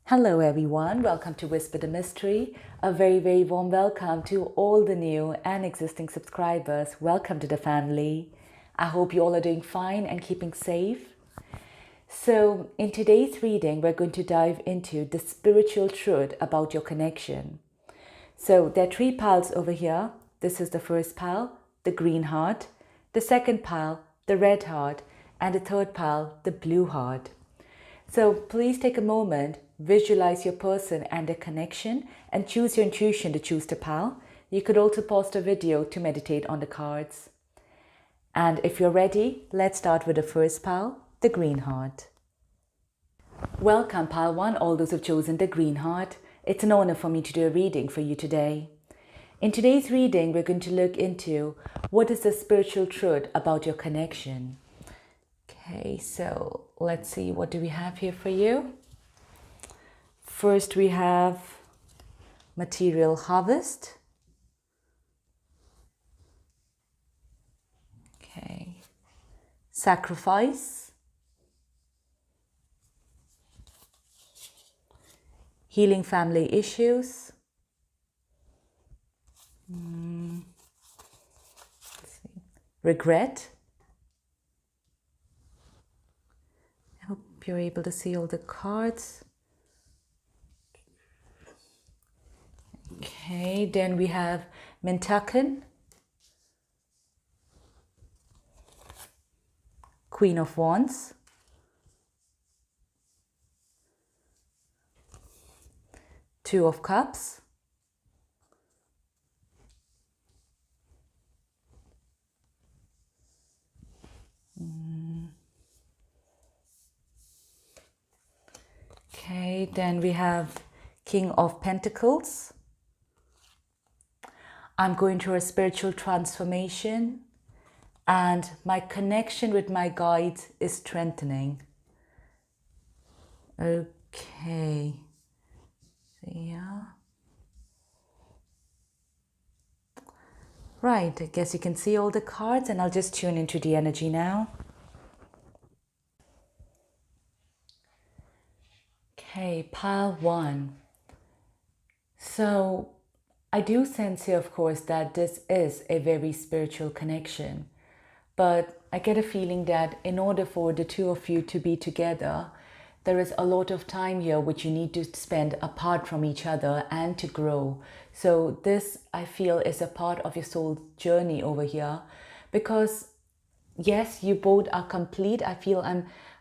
Hello everyone, welcome to Whisper the Mystery. A very warm welcome to all the new and existing subscribers. Welcome to the family. I hope you all are doing fine and keeping safe. So in today's reading, we're going to dive into the spiritual truth about your connection. So there are three piles over here. This is the first pile, the green heart, the second pile, the red heart, and the third pile, the blue heart. So please take a moment, visualize your person and their connection, and choose your intuition to choose the pile. You could also pause the video to meditate on the cards. And if you're ready, let's start with the first pile, the green heart. Welcome pile 1, all those who've chosen the green heart. It's an honor for me to do a reading for you today. In today's reading, we're going to look into what is the spiritual truth about your connection. Okay, so let's see, what do we have here for you? First, we have material harvest. Okay, sacrifice. Healing family issues. Regret. I hope you're able to see all the cards. Okay, then we have Mentaken, Queen of Wands, Two of Cups, okay, then we have King of Pentacles. I'm going through a spiritual transformation and my connection with my guides is strengthening. Okay. Yeah. Right, I guess you can see all the cards and I'll just tune into the energy now. Okay, pile 1. So I do sense here, of course, that this is a very spiritual connection. But I get a feeling that in order for the two of you to be together, there is a lot of time here which you need to spend apart from each other and to grow. So this, I feel, is a part of your soul's journey over here. Because yes, you both are complete. I feel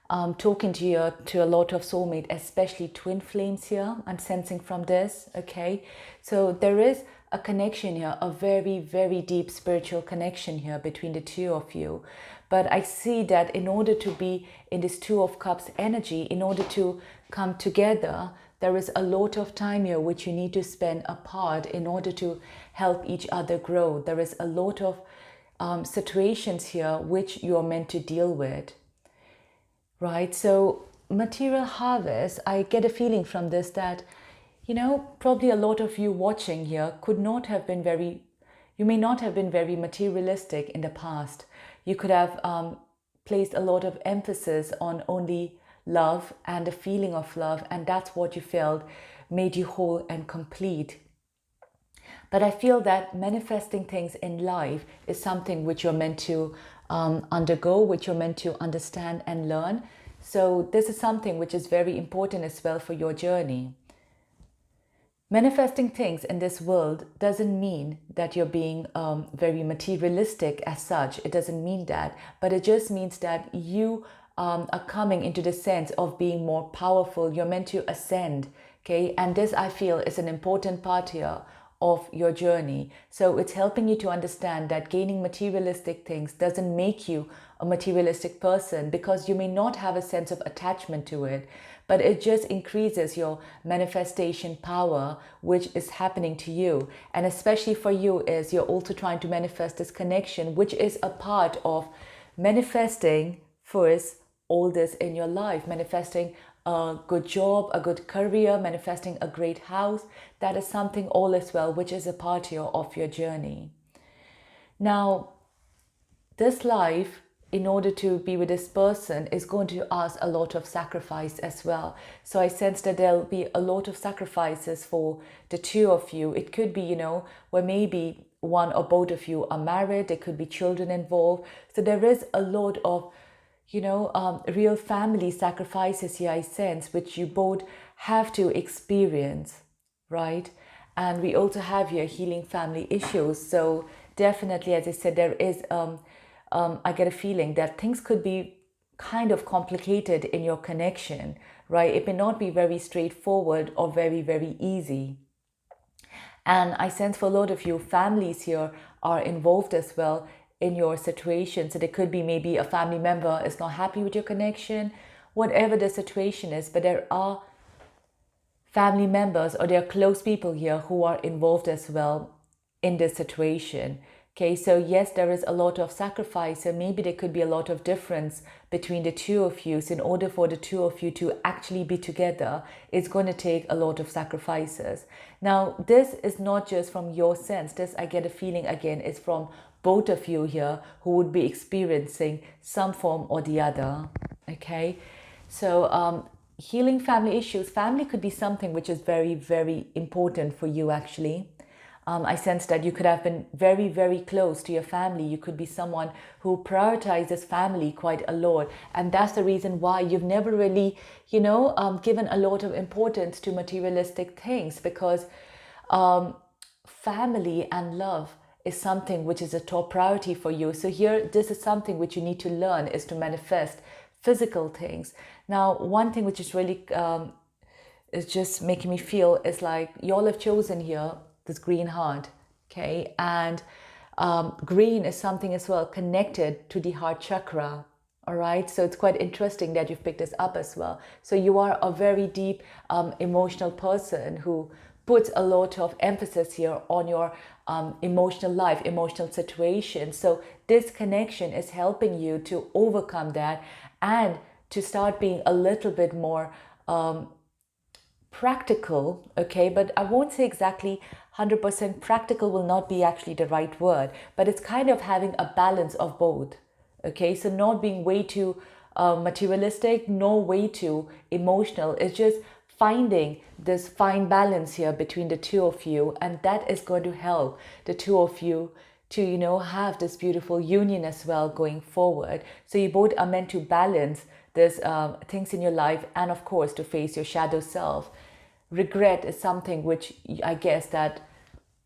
I'm talking to you, to a lot of soulmate, especially twin flames here. I'm sensing from this, okay? So there is a connection here, a very deep spiritual connection here between the two of you. But I see that in order to be in this Two of Cups energy, in order to come together, there is a lot of time here which you need to spend apart in order to help each other grow. There is a lot of situations here which you are meant to deal with. Right, so material harvest, I get a feeling from this that, you know, probably a lot of you watching here you may not have been very materialistic in the past. You could have placed a lot of emphasis on only love and the feeling of love, and that's what you felt made you whole and complete. But I feel that manifesting things in life is something which you're meant to undergo, which you're meant to understand and learn. So this is something which is very important as well for your journey. Manifesting things in this world doesn't mean that you're being very materialistic as such. It doesn't mean that, but it just means that you are coming into the sense of being more powerful. You're meant to ascend, okay? And this, I feel, is an important part here of your journey. So it's helping you to understand that gaining materialistic things doesn't make you a materialistic person, because you may not have a sense of attachment to it, but it just increases your manifestation power, which is happening to you. And especially for you, is you're also trying to manifest this connection, which is a part of manifesting first all this in your life, manifesting a good job, a good career, manifesting a great house. That is something all as well, which is a part here of your journey. Now, this life in order to be with this person is going to ask a lot of sacrifice as well. So I sense that there'll be a lot of sacrifices for the two of you. It could be, where maybe one or both of you are married. There could be children involved. So there is a lot of, real family sacrifices here, I sense, which you both have to experience, right? And we also have here healing family issues. So definitely, as I said, there is, I get a feeling that things could be kind of complicated in your connection, right? It may not be very straightforward or very, very easy. And I sense for a lot of you, families here are involved as well in your situation. So there could be maybe a family member is not happy with your connection, whatever the situation is, but there are family members or there are close people here who are involved as well in this situation. Okay, so yes, there is a lot of sacrifice, and maybe there could be a lot of difference between the two of you. So in order for the two of you to actually be together, it's going to take a lot of sacrifices. Now, this is not just from your sense. This, I get a feeling again, is from both of you here who would be experiencing some form or the other. Okay, so healing family issues. Family could be something which is very, very important for you actually. I sense that you could have been very, very close to your family. You could be someone who prioritizes family quite a lot. And that's the reason why you've never really, given a lot of importance to materialistic things, because family and love is something which is a top priority for you. So here, this is something which you need to learn, is to manifest physical things. Now, one thing which is really, is just making me feel is like you all have chosen here this green heart, okay? And green is something as well connected to the heart chakra, all right? So it's quite interesting that you've picked this up as well. So you are a very deep emotional person who puts a lot of emphasis here on your emotional life, emotional situation. So this connection is helping you to overcome that and to start being a little bit more practical, okay? But I won't say exactly 100% practical, will not be actually the right word, but it's kind of having a balance of both, okay? So not being way too materialistic, nor way too emotional. It's just finding this fine balance here between the two of you, and that is going to help the two of you to, have this beautiful union as well going forward. So you both are meant to balance this things in your life, and of course to face your shadow self. Regret is something which I guess that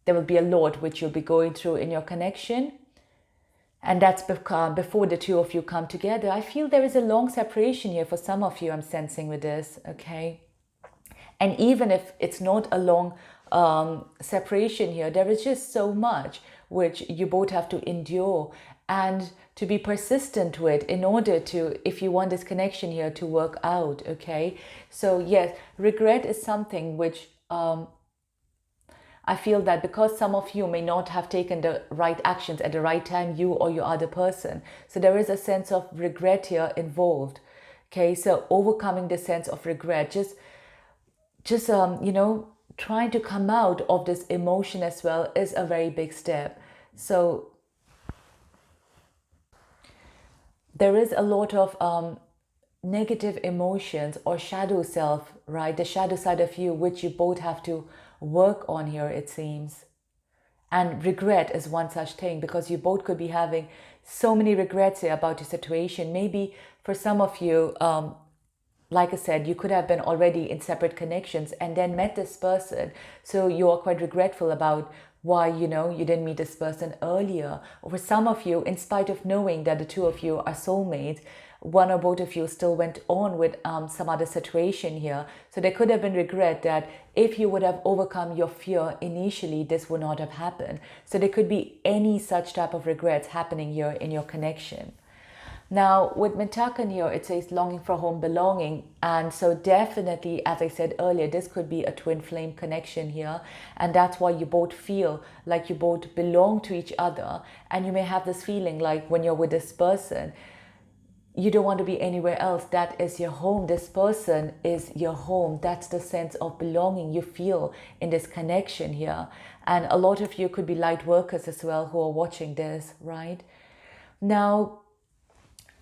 there will be a lot which you'll be going through in your connection. And that's before the two of you come together. I feel there is a long separation here for some of you, I'm sensing with this, okay? And even if it's not a long separation here, there is just so much which you both have to endure and to be persistent with in order to, if you want this connection here to work out, okay? So yes, regret is something which I feel that because some of you may not have taken the right actions at the right time, you or your other person. So there is a sense of regret here involved, okay? So overcoming the sense of regret, just trying to come out of this emotion as well is a very big step. So there is a lot of negative emotions or shadow self, right? The shadow side of you, which you both have to work on here, it seems. And regret is one such thing, because you both could be having so many regrets here about your situation. Maybe for some of you, like I said, you could have been already in separate connections and then met this person. So you are quite regretful about why, you didn't meet this person earlier. Or for some of you, in spite of knowing that the two of you are soulmates, one or both of you still went on with some other situation here. So there could have been regret that if you would have overcome your fear initially, this would not have happened. So there could be any such type of regrets happening here in your connection. Now, with Mitakan here, it says longing for home, belonging. And so definitely, as I said earlier, this could be a twin flame connection here. And that's why you both feel like you both belong to each other. And you may have this feeling like when you're with this person, you don't want to be anywhere else. That is your home. This person is your home. That's the sense of belonging you feel in this connection here. And a lot of you could be light workers as well who are watching this, right? Now,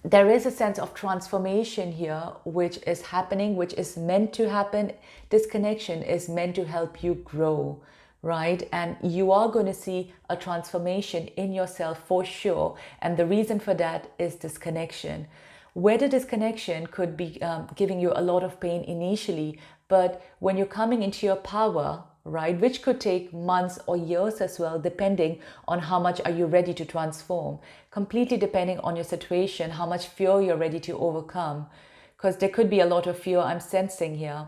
there is a sense of transformation here which is happening, which is meant to happen. This connection is meant to help you grow, right? And you are going to see a transformation in yourself for sure. And the reason for that is this connection. Whether this connection could be giving you a lot of pain initially, but when you're coming into your power, right, which could take months or years as well, depending on how much are you ready to transform, completely depending on your situation, how much fear you're ready to overcome, because there could be a lot of fear I'm sensing here.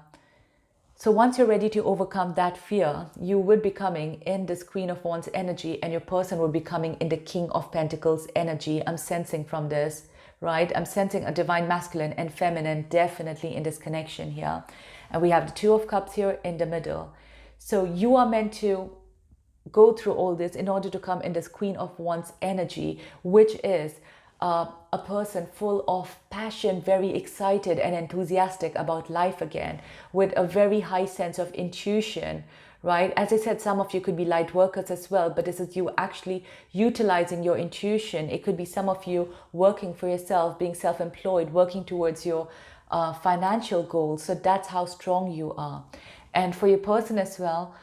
So once you're ready to overcome that fear, you will be coming in this Queen of Wands energy, and your person will be coming in the King of Pentacles energy. I'm sensing from this, right? I'm sensing a divine masculine and feminine definitely in this connection here. And we have the Two of Cups here in the middle. So you are meant to go through all this in order to come in this Queen of Wands energy, which is a person full of passion, very excited and enthusiastic about life again, with a very high sense of intuition, right? As I said, some of you could be light workers as well, but this is you actually utilizing your intuition. It could be some of you working for yourself, being self-employed, working towards your financial goals. So that's how strong you are. And for your person as well,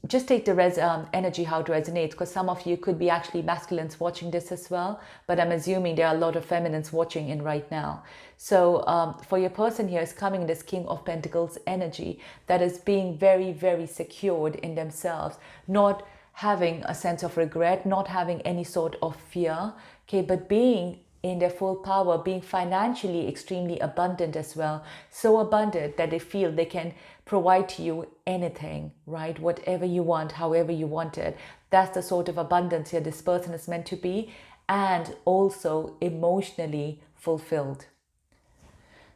just take the energy how it resonates, because some of you could be actually masculines watching this as well, but I'm assuming there are a lot of feminines watching in right now. So for your person here is coming this King of Pentacles energy that is being very, very secured in themselves, not having a sense of regret, not having any sort of fear, okay, but being in their full power, being financially extremely abundant as well. So abundant that they feel they can provide to you anything, right? Whatever you want, however you want it. That's the sort of abundance here this person is meant to be, and also emotionally fulfilled.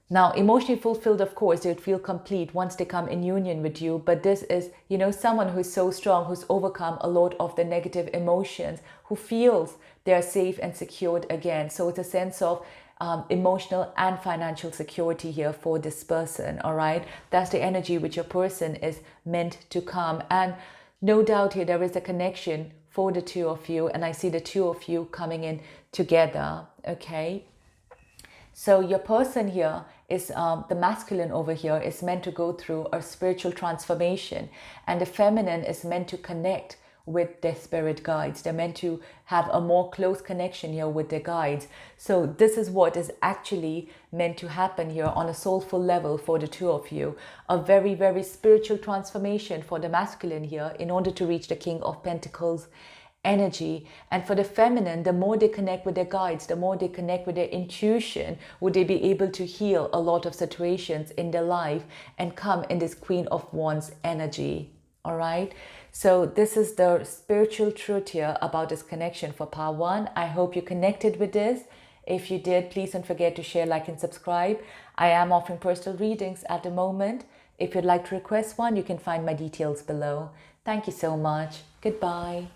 Now, emotionally fulfilled, of course, they would feel complete once they come in union with you. But this is, you know, someone who's so strong, who's overcome a lot of the negative emotions, who feels they're safe and secured again. So it's a sense of emotional and financial security here for this person, all right? That's the energy which your person is meant to come. And no doubt here, there is a connection for the two of you. And I see the two of you coming in together, okay? So your person here is, the masculine over here is meant to go through a spiritual transformation, and the feminine is meant to connect with their spirit guides. They're meant to have a more close connection here with their guides. So this is what is actually meant to happen here on a soulful level for the two of you. A very, very spiritual transformation for the masculine here in order to reach the King of Pentacles energy. And for the feminine, the more they connect with their guides, the more they connect with their intuition, would they be able to heal a lot of situations in their life and come in this Queen of Wands energy. All right, so this is the spiritual truth here about this connection for part one. I hope you connected with this. If you did, please don't forget to share, like, and subscribe. I am offering personal readings at the moment. If you'd like to request one, you can find my details below. Thank you so much. Goodbye.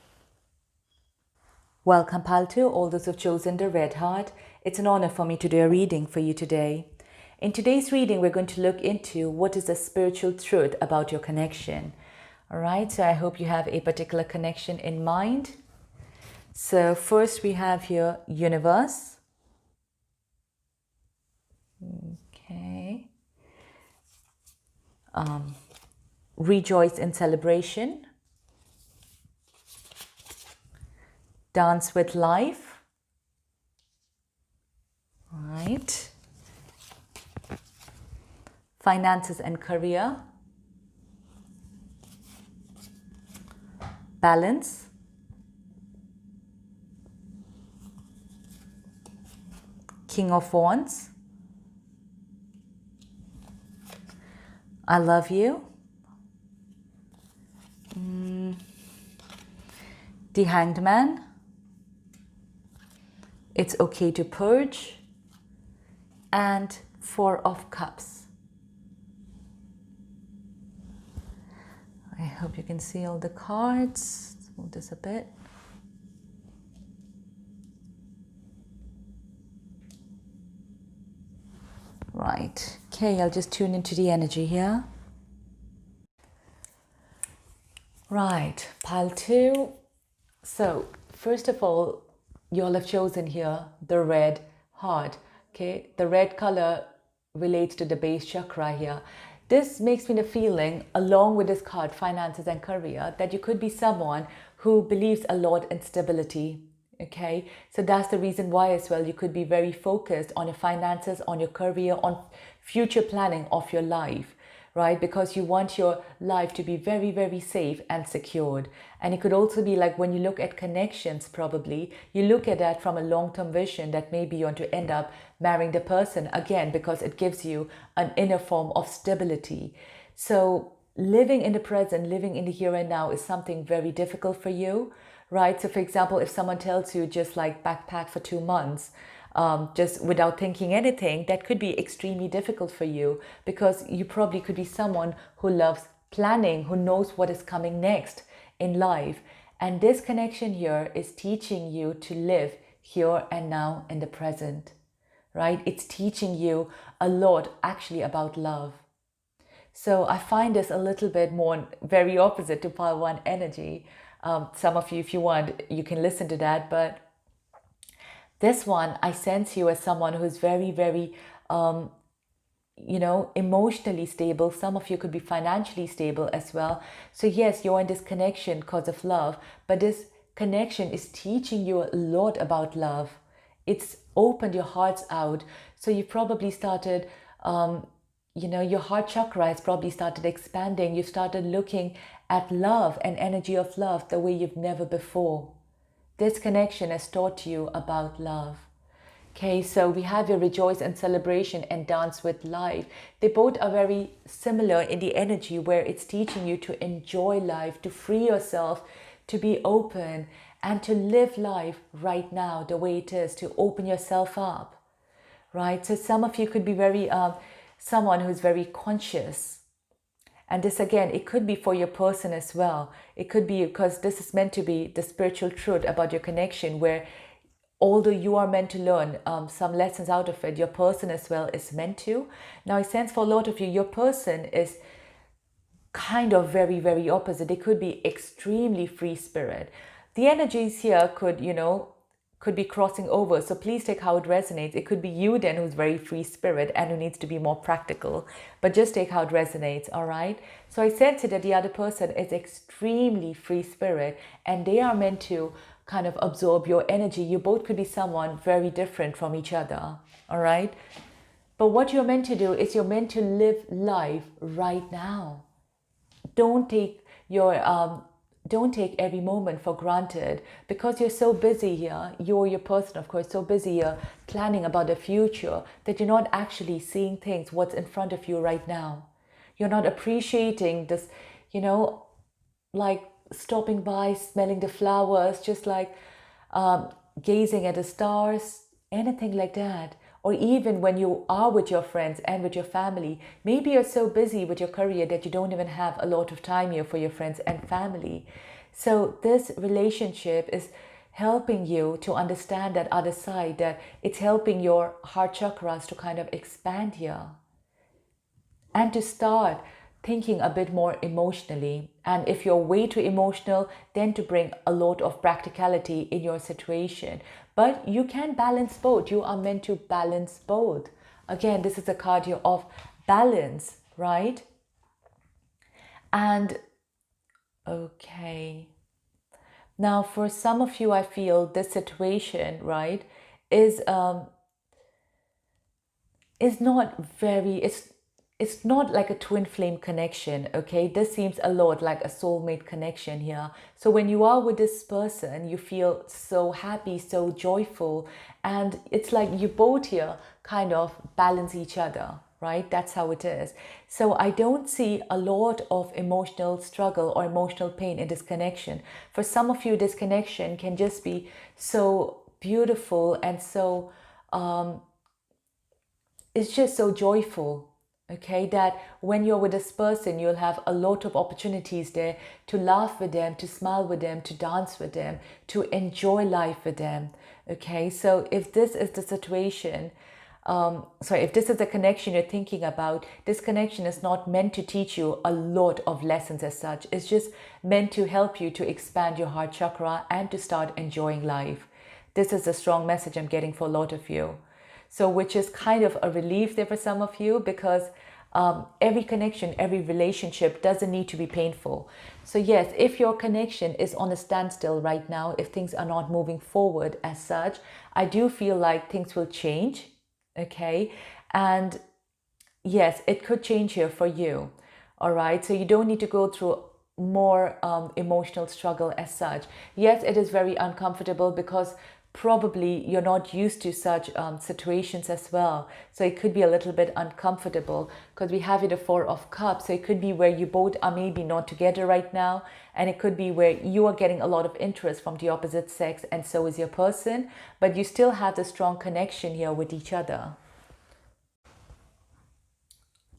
Welcome, pal, to all those who've chosen the red heart. It's an honor for me to do a reading for you today. In today's reading, we're going to look into what is the spiritual truth about your connection. All right, so I hope you have a particular connection in mind. So first we have here universe. Okay. Rejoice in celebration. Dance with life. All right. Finances and career. Balance. King of Wands. I love you. The Hanged Man. It's okay to purge. And Four of Cups. I hope you can see all the cards. Let's move this a bit. Right. Okay, I'll just tune into the energy here. Right, pile two. So, first of all, you all have chosen here the red heart. Okay, the red color relates to the base chakra here. This makes me the feeling, along with this card, finances and career, that you could be someone who believes a lot in stability. Okay, so that's the reason why as well you could be very focused on your finances, on your career, on future planning of your life, right? Because you want your life to be very, very safe and secured. And it could also be like when you look at connections, probably you look at that from a long-term vision that maybe you want to end up marrying the person again, because it gives you an inner form of stability. So living in the present, living in the here and now is something very difficult for you, right? So for example, if someone tells you just like backpack for 2 months, just without thinking anything, that could be extremely difficult for you, because you probably could be someone who loves planning, who knows what is coming next in life. And this connection here is teaching you to live here and now in the present, right? It's teaching you a lot actually about love. So I find this a little bit more very opposite to pile one energy. Some of you, if you want, you can listen to that. But this one, I sense you as someone who's very, very, emotionally stable. Some of you could be financially stable as well. So yes, you're in this connection because of love. But this connection is teaching you a lot about love. It's opened your hearts out. So you probably started... your heart chakra has probably started expanding. You started looking at love and energy of love the way you've never before. This connection has taught you about love. Okay, so we have your rejoice and celebration and dance with life. They both are very similar in the energy, where it's teaching you to enjoy life, to free yourself, to be open, and to live life right now the way it is, to open yourself up, right? So some of you could be very... someone who's very conscious. And this again, it could be for your person as well. It could be because this is meant to be the spiritual truth about your connection, where although you are meant to learn some lessons out of it, your person as well is meant to. Now I sense for a lot of you, your person is kind of very, very opposite. They could be extremely free spirit. The energies here could be crossing over. So please take how it resonates. It could be you then who's very free spirit and who needs to be more practical, but just take how it resonates, all right? So I sense it that the other person is extremely free spirit and they are meant to kind of absorb your energy. You both could be someone very different from each other, all right? But what you're meant to do is you're meant to live life right now. Don't take every moment for granted, because you're so busy here, your person of course, so busy here planning about the future, that you're not actually seeing things, what's in front of you right now. You're not appreciating this, like stopping by, smelling the flowers, just like gazing at the stars, anything like that. Or even when you are with your friends and with your family, maybe you're so busy with your career that you don't even have a lot of time here for your friends and family. So this relationship is helping you to understand that other side, that it's helping your heart chakras to kind of expand here and to start thinking a bit more emotionally. And if you're way too emotional, then to bring a lot of practicality in your situation. But you can balance both. You are meant to balance both. Again, this is a card here of balance, right? And okay. Now, for some of you, I feel this situation, right, is not very... It's not like a twin flame connection, okay? This seems a lot like a soulmate connection here. So when you are with this person, you feel so happy, so joyful, and it's like you both here kind of balance each other, right? That's how it is. So I don't see a lot of emotional struggle or emotional pain in this connection. For some of you, this connection can just be so beautiful and so, it's just so joyful. Okay, that when you're with this person, you'll have a lot of opportunities there to laugh with them, to smile with them, to dance with them, to enjoy life with them. Okay, so if this is the situation, if this is the connection you're thinking about, this connection is not meant to teach you a lot of lessons as such. It's just meant to help you to expand your heart chakra and to start enjoying life. This is a strong message I'm getting for a lot of you. So which is kind of a relief there for some of you, because every connection, every relationship doesn't need to be painful. So yes, if your connection is on a standstill right now, if things are not moving forward as such, I do feel like things will change, okay? And yes, it could change here for you, all right? So you don't need to go through more emotional struggle as such. Yes, it is very uncomfortable because probably you're not used to such situations as well. So it could be a little bit uncomfortable because we have it a Four of Cups. So it could be where you both are maybe not together right now, and it could be where you are getting a lot of interest from the opposite sex and so is your person, but you still have the strong connection here with each other.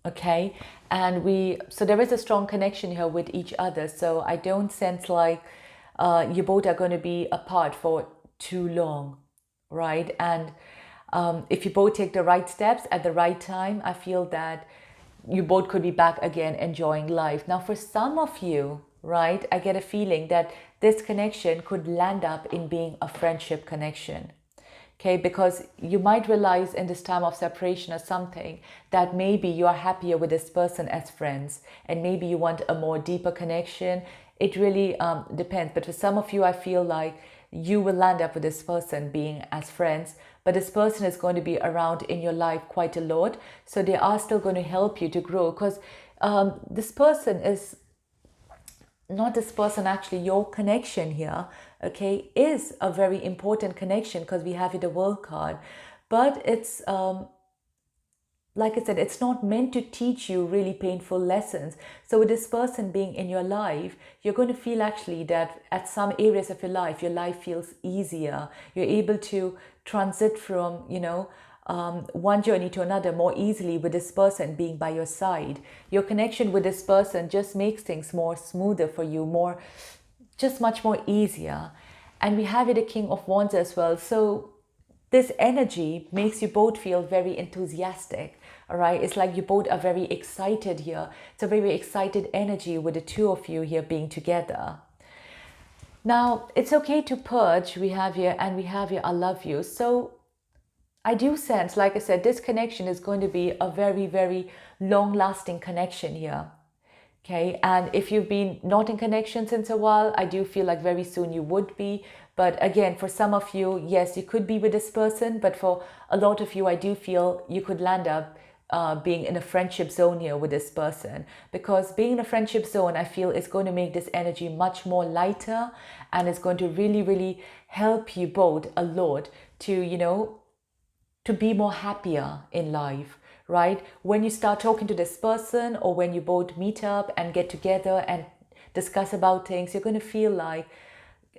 Okay, and so there is a strong connection here with each other. So I don't sense like you both are going to be apart for too long, right? And if you both take the right steps at the right time, I feel that you both could be back again enjoying life. Now for some of you, right, I get a feeling that this connection could land up in being a friendship connection. Okay, because you might realize in this time of separation or something that maybe you are happier with this person as friends, and maybe you want a more deeper connection. It really depends. But for some of you, I feel like you will land up with this person being as friends, but this person is going to be around in your life quite a lot. So they are still going to help you to grow, because this person is not this person, actually your connection here, okay, is a very important connection because we have it, the World card. But it's like I said, it's not meant to teach you really painful lessons. So with this person being in your life, you're going to feel actually that at some areas of your life feels easier. You're able to transit from, one journey to another more easily with this person being by your side. Your connection with this person just makes things more smoother for you, just much more easier. And we have it, a King of Wands as well. So this energy makes you both feel very enthusiastic, all right? It's like you both are very excited here. It's a very excited energy with the two of you here being together. Now, it's okay to purge, we have here, and we have here, I love you. So I do sense, like I said, this connection is going to be a very, very long-lasting connection here. Okay, and if you've been not in connection since a while, I do feel like very soon you would be. But again, for some of you, yes, you could be with this person. But for a lot of you, I do feel you could land up being in a friendship zone here with this person. Because being in a friendship zone, I feel, is going to make this energy much more lighter. And it's going to really, really help you both a lot to, to be more happier in life. Right? When you start talking to this person, or when you both meet up and get together and discuss about things, you're going to feel like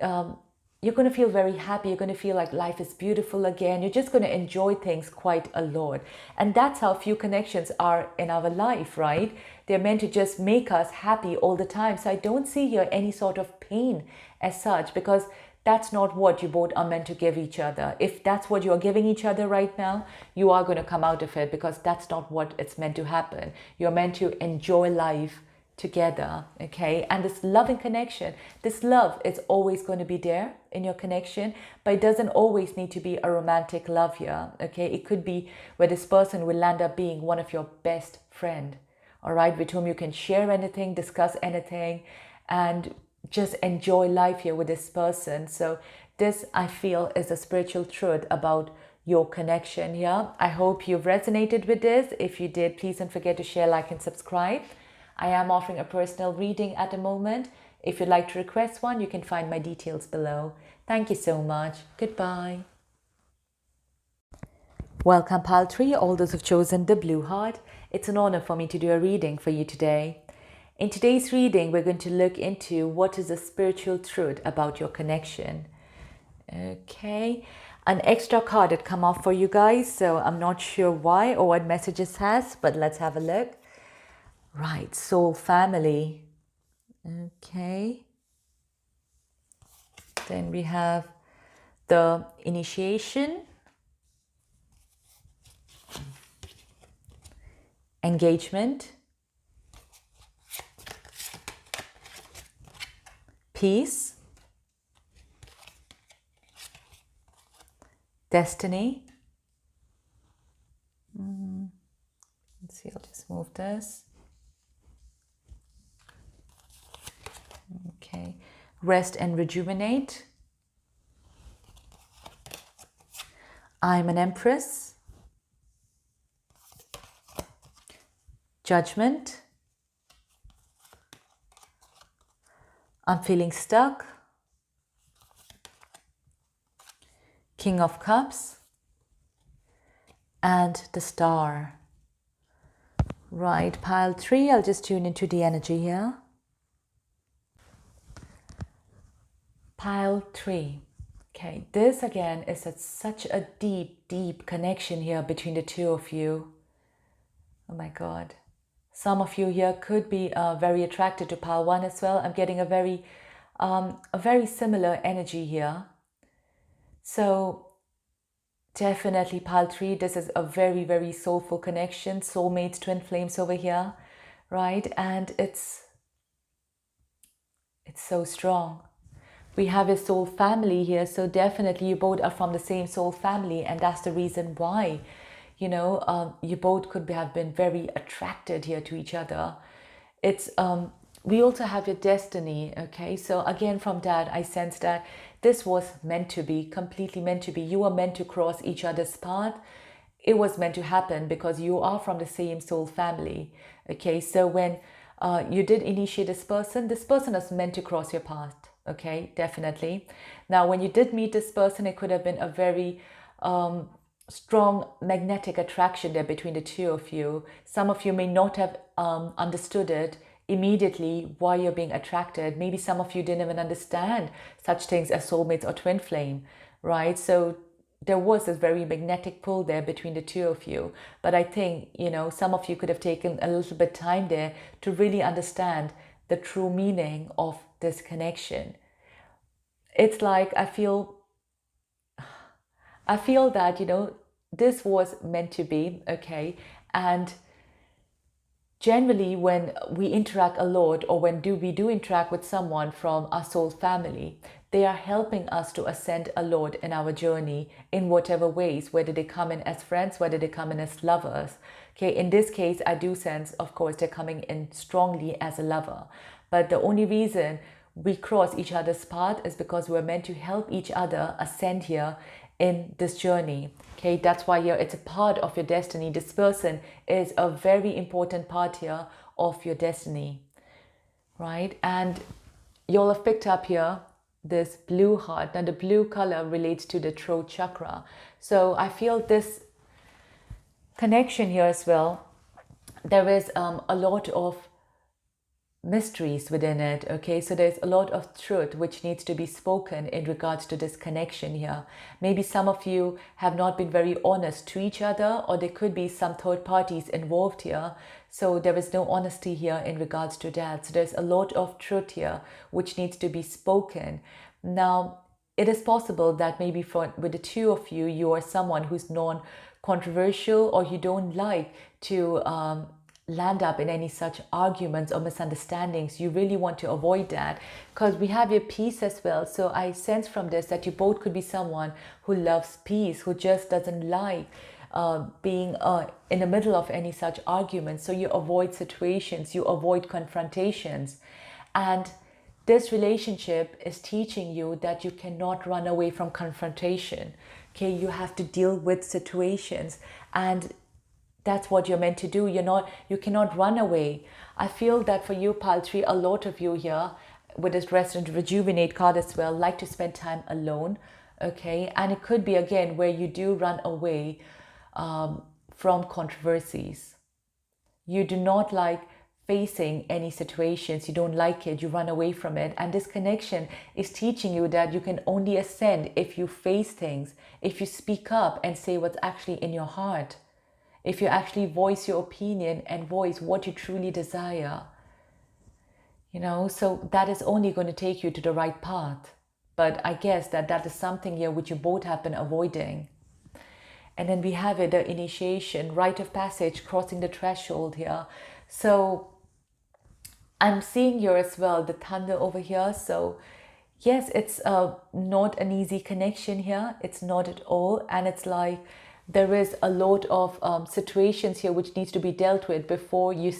you're going to feel very happy. You're going to feel like life is beautiful again. You're just going to enjoy things quite a lot. And that's how few connections are in our life, right? They're meant to just make us happy all the time. So I don't see here any sort of pain as such, because that's not what you both are meant to give each other. If that's what you're giving each other right now, you are going to come out of it, because that's not what it's meant to happen. You're meant to enjoy life together, okay? And this loving connection, this love is always going to be there in your connection, but it doesn't always need to be a romantic love here, okay? It could be where this person will end up being one of your best friend, all right? With whom you can share anything, discuss anything, and just enjoy life here with this person. So this, I feel, is a spiritual truth about your connection here. I hope you've resonated with this. If you did, please don't forget to share, like, and subscribe. I am offering a personal reading at the moment. If you'd like to request one, you can find my details below. Thank you so much. Goodbye. Welcome, pile 3, all those who've chosen the blue heart. It's an honor for me to do a reading for you today. In today's reading, we're going to look into what is the spiritual truth about your connection. Okay, an extra card had come off for you guys, so I'm not sure why or what messages has, but let's have a look. Right, soul family. Okay. Then we have the initiation, engagement, peace, destiny, Let's see, I'll just move this. Okay. Rest and rejuvenate. I'm an empress. Judgment. I'm feeling stuck. King of Cups. And the Star. Right, pile 3, I'll just tune into the energy here. Pile 3. Okay, this again is such a deep, deep connection here between the two of you. Oh my God. Some of you here could be very attracted to pile 1 as well. I'm getting a very similar energy here. So definitely pile 3, this is a very, very soulful connection. Soulmates, twin flames over here, right? And it's so strong. We have a soul family here, so definitely you both are from the same soul family, and that's the reason why, you know, you both could have been very attracted here to each other. It's we also have your destiny, okay? So again, from that, I sense that this was meant to be, completely meant to be. You were meant to cross each other's path. It was meant to happen because you are from the same soul family, okay? So when you did initiate this person is meant to cross your path, okay? Definitely. Now, when you did meet this person, it could have been a very strong magnetic attraction there between the two of you. Some of you may not have understood it immediately why you're being attracted. Maybe some of you didn't even understand such things as soulmates or twin flame, right? So there was this very magnetic pull there between the two of you. But I think, you know, some of you could have taken a little bit time there to really understand the true meaning of this connection. It's like I feel that, you know, this was meant to be, okay? And generally, when we interact a lot, or when we do interact with someone from our soul family, they are helping us to ascend a lot in our journey in whatever ways, whether they come in as friends, whether they come in as lovers. Okay, in this case, I do sense, of course, they're coming in strongly as a lover. But the only reason we cross each other's path is because we're meant to help each other ascend here in this journey. Okay, that's why it's a part of your destiny. This person is a very important part here of your destiny, right? And you'll have picked up here this blue heart. Now the blue color relates to the throat chakra. So I feel this connection here as well. There is a lot of mysteries within it, okay? So there's a lot of truth which needs to be spoken in regards to this connection here. Maybe some of you have not been very honest to each other, or there could be some third parties involved here. So there is no honesty here in regards to that. So there's a lot of truth here which needs to be spoken. Now, it is possible that maybe with the two of you, you are someone who's non-controversial, or you don't like to land up in any such arguments or misunderstandings. You really want to avoid that, because we have your peace as well. So I sense from this that you both could be someone who loves peace, who just doesn't like being in the middle of any such arguments. So you avoid situations, you avoid confrontations. And this relationship is teaching you that you cannot run away from confrontation. Okay, you have to deal with situations, and that's what you're meant to do. You cannot run away. I feel that for you, pile 3, a lot of you here with this rest and rejuvenate card as well like to spend time alone, okay? And it could be again where you do run away from controversies. You do not like facing any situations. You don't like it. You run away from it. And this connection is teaching you that you can only ascend if you face things, if you speak up and say what's actually in your heart, if you actually voice your opinion and voice what you truly desire, you know, so that is only going to take you to the right path. But I guess that is something here which you both have been avoiding. And then we have it, the initiation, rite of passage, crossing the threshold here. So I'm seeing here as well the thunder over here. So yes, it's not an easy connection here. It's not at all. And it's like There is a lot of situations here which needs to be dealt with before you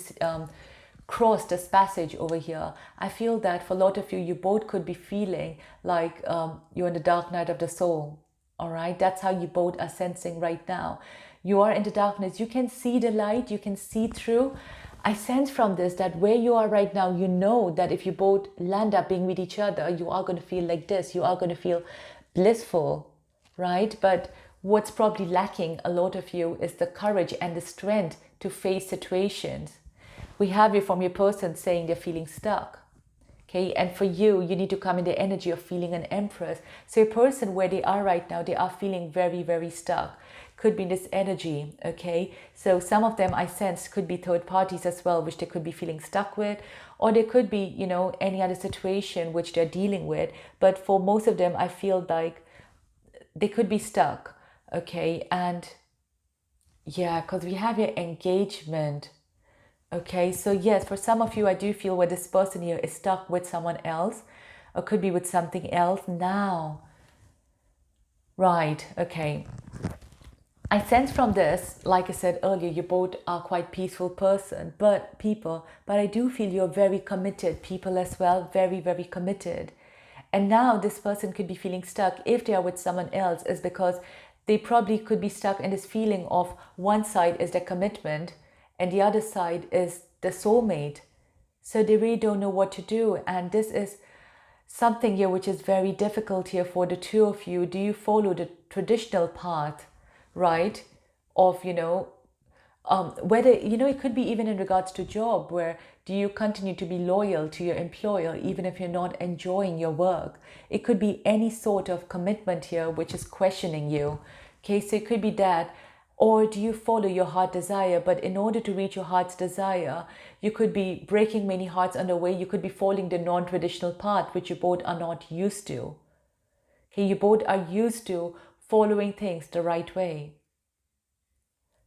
cross this passage over here. I feel that for a lot of you, you both could be feeling like you're in the dark night of the soul. All right, that's how you both are sensing right now. You are in the darkness. You can see the light. You can see through. I sense from this that where you are right now, you know that if you both land up being with each other, you are going to feel like this. You are going to feel blissful, right? But what's probably lacking a lot of you is the courage and the strength to face situations. We have you from your person saying they're feeling stuck. Okay, and for you, you need to come in the energy of feeling an empress. So a person where they are right now, they are feeling very, very stuck. Could be in this energy, okay? So some of them I sense could be third parties as well, which they could be feeling stuck with, or there could be, you know, any other situation which they're dealing with. But for most of them, I feel like they could be stuck, okay? And yeah, because we have your engagement. Okay, so yes, for some of you, I do feel where this person here is stuck with someone else, or could be with something else now. Right, okay. I sense from this, like I said earlier, you both are quite peaceful but I do feel you're very committed people as well, very, very committed. And now this person could be feeling stuck if they are with someone else is because they probably could be stuck in this feeling of one side is their commitment and the other side is the soulmate. So they really don't know what to do. And this is something here which is very difficult here for the two of you. Do you follow the traditional path, right? Of, whether, it could be even in regards to job, where do you continue to be loyal to your employer even if you're not enjoying your work? It could be any sort of commitment here which is questioning you. Okay, so it could be that. Or do you follow your heart desire? But in order to reach your heart's desire, you could be breaking many hearts on the way. You could be following the non-traditional path, which you both are not used to. Okay, you both are used to following things the right way.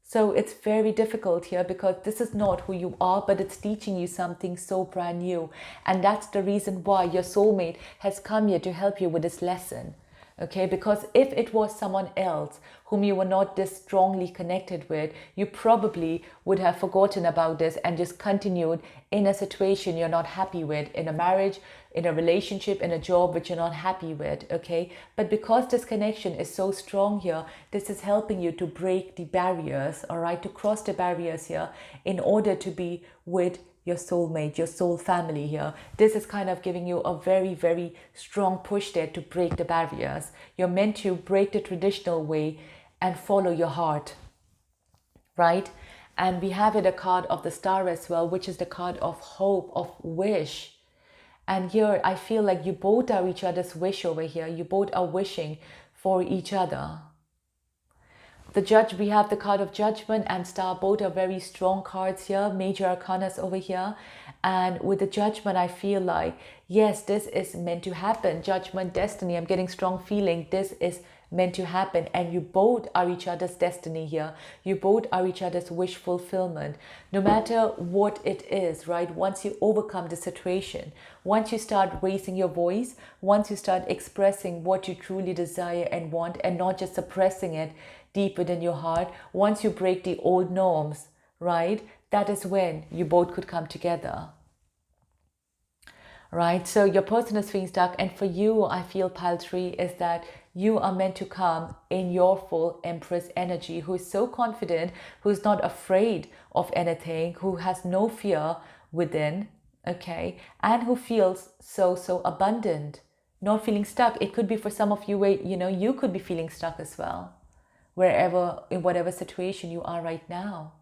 So it's very difficult here because this is not who you are, but it's teaching you something so brand new. And that's the reason why your soulmate has come here to help you with this lesson. Okay, because if it was someone else whom you were not this strongly connected with, you probably would have forgotten about this and just continued in a situation you're not happy with, in a marriage, in a relationship, in a job which you're not happy with, okay? But because this connection is so strong here, this is helping you to break the barriers, all right, to cross the barriers here in order to be with your soulmate, your soul family here. This is kind of giving you a very, very strong push there to break the barriers. You're meant to break the traditional way and follow your heart, right? And we have it a card of the star as well, which is the card of hope, of wish. And here I feel like you both are each other's wish over here. You both are wishing for each other. The judge, we have the card of judgment and star. Both are very strong cards here, major arcanas over here. And with the judgment, I feel like, yes, this is meant to happen. Judgment, destiny, I'm getting strong feeling this is meant to happen. And you both are each other's destiny here. You both are each other's wish fulfillment. No matter what it is, right? Once you overcome the situation, once you start raising your voice, once you start expressing what you truly desire and want and not just suppressing it deep within your heart, once you break the old norms, right, that is when you both could come together, right? So your person is feeling stuck, and for you, I feel, pile 3, is that you are meant to come in your full empress energy, who is so confident, who is not afraid of anything, who has no fear within, okay, and who feels so abundant, not feeling stuck. It could be for some of you where, you could be feeling stuck as well, wherever, in whatever situation you are right now.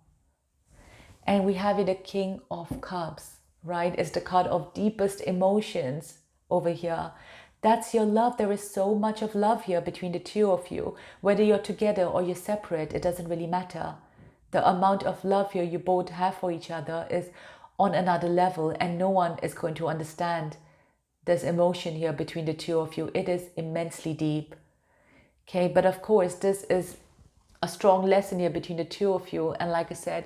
And we have it, the King of Cups, right? It's the card of deepest emotions over here. That's your love. There is so much of love here between the two of you. Whether you're together or you're separate, it doesn't really matter. The amount of love here you both have for each other is on another level, and no one is going to understand this emotion here between the two of you. It is immensely deep. Okay, but of course, this is a strong lesson here between the two of you. And like I said,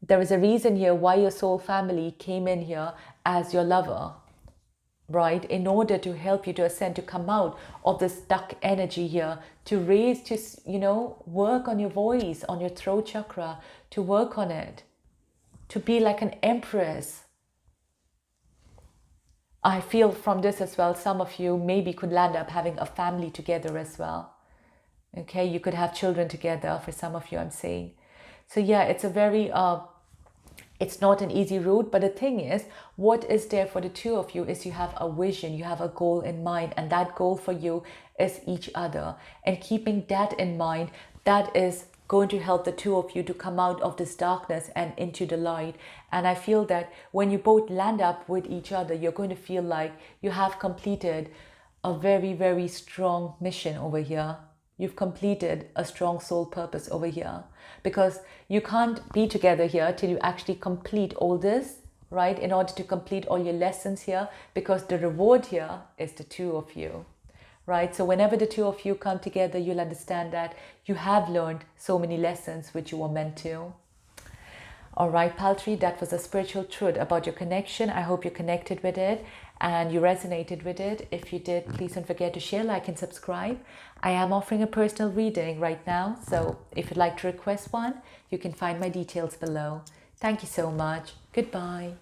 there is a reason here why your soul family came in here as your lover. right? In order to help you to ascend, to come out of the stuck energy here, to raise, to, you know, work on your voice, on your throat chakra, to work on it, to be like an empress. I feel from this as well, some of you maybe could land up having a family together as well. Okay, you could have children together for some of you, I'm saying. So yeah, it's a very, it's not an easy route, but the thing is, what is there for the two of you is you have a vision, you have a goal in mind, and that goal for you is each other. And keeping that in mind, that is going to help the two of you to come out of this darkness and into the light. And I feel that when you both land up with each other, you're going to feel like you have completed a very, very strong mission over here. You've completed a strong soul purpose over here, because you can't be together here till you actually complete all this, right? In order to complete all your lessons here, because the reward here is the two of you, right? So whenever the two of you come together, you'll understand that you have learned so many lessons which you were meant to. All right, Paltry, that was a spiritual truth about your connection. I hope you connected with it and you resonated with it. If you did, please don't forget to share, like, and subscribe. I am offering a personal reading right now, so if you'd like to request one, you can find my details below. Thank you so much. Goodbye.